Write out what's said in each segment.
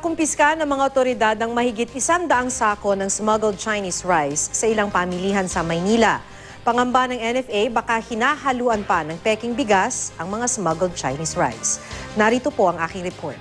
Kumpiska ng mga otoridad ng mahigit 100 sako ng smuggled Chinese rice sa ilang pamilihan sa Maynila. Pangamba ng NFA, baka hinahaluan pa ng peking bigas ang mga smuggled Chinese rice. Narito po ang aking report.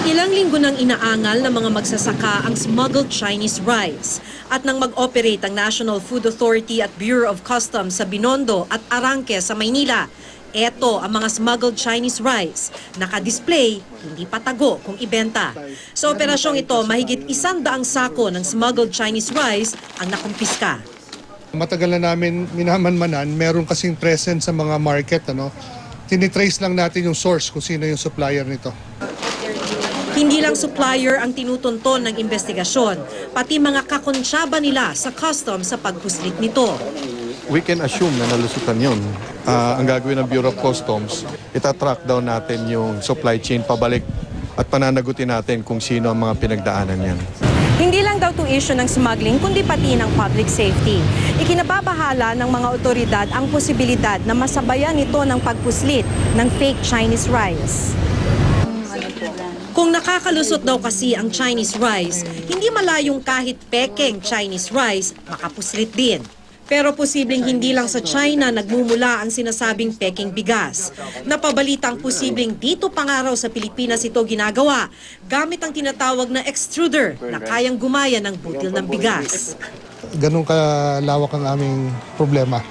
Ilang linggo nang inaangal ng mga magsasaka ang smuggled Chinese rice. At nang mag-operate ang National Food Authority at Bureau of Customs sa Binondo at Arranque sa Maynila, eto ang mga smuggled Chinese rice. Naka-display, hindi patago kung ibenta. Sa operasyong ito, mahigit 100 sako ng smuggled Chinese rice ang nakumpiska. Matagal na namin minamanmanan, meron kasing present sa mga market. Tinitrace lang natin yung source kung sino yung supplier nito. Hindi lang supplier ang tinutunton ng investigasyon, pati mga kakonsyaba nila sa customs sa pagpuslit nito. We can assume na nalusutan yun. Ang gagawin ng Bureau of Customs, itatrack down natin yung supply chain pabalik at pananagutin natin kung sino ang mga pinagdaanan yan. Hindi lang daw itong issue ng smuggling, kundi pati ng public safety. Ikinababahala ng mga otoridad ang posibilidad na masabayan ito ng pagpuslit ng fake Chinese rice. Kung nakakalusot daw kasi ang Chinese rice, hindi malayong kahit pekeng Chinese rice makapuslit din. Pero posibleng hindi lang sa China nagmumula ang sinasabing peking bigas. Napabalitang posibleng dito pangaraw sa Pilipinas ito ginagawa gamit ang tinatawag na extruder na kayang gumaya ng butil ng bigas. Ganun kalawak ang aming problema.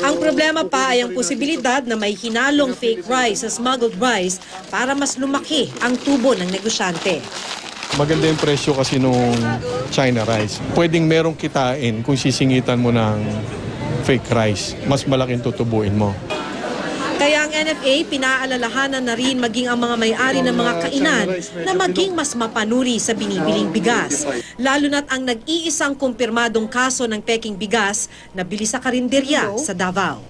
Ang problema pa ay ang posibilidad na may hinalong fake rice sa smuggled rice para mas lumaki ang tubo ng negosyante. Maganda yung presyo kasi nung China rice. Pwedeng merong kitain kung sisingitan mo ng fake rice. Mas malaking tutubuin mo. Kaya ang NFA pinaalalahanan na rin maging ang mga may-ari ng mga kainan na maging mas mapanuri sa binibiling bigas. Lalo na't ang nag-iisang kumpirmadong kaso ng peking bigas na bili sa karinderya sa Davao.